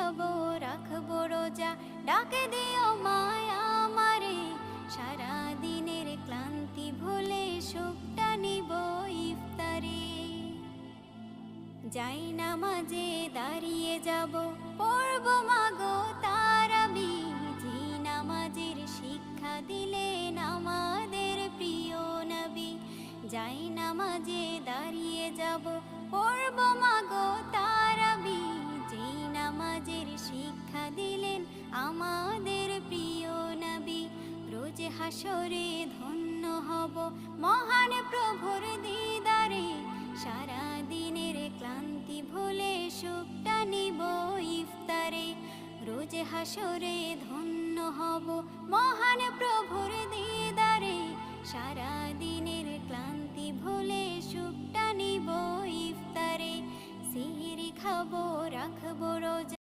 খাবো রাখবো রোজা, ডাকে দিও মায়া আমারে, সারা দিনের ক্লান্তি ভুলে সুখটা নিব ইফতারে। যাই নামাজে দাঁড়িয়ে যাব, পড়ব মাগো তারাবি, যে নামাজের শিক্ষা দিলেন আমাদের প্রিয় নবী। যাই নামাজে দাঁড়িয়ে যাব, পড়ব মাগো তারাবি, যে নামাজের শিক্ষা দিলেন আমাদের প্রিয় নবী। রোজ হাসরে ধন্য হব মহান প্রভুর দিদারে, সারা দিনের ক্লান্তি ভুলে সুখটা নিব ইফতারে। রোজ হাসরে ধন্য হব মহান প্রভুর দিদারে, সারা দিনের ক্লান্তি ভুলে সুখটা নিব ইফতারে। সিহরি খাবো রাখবো রোজা,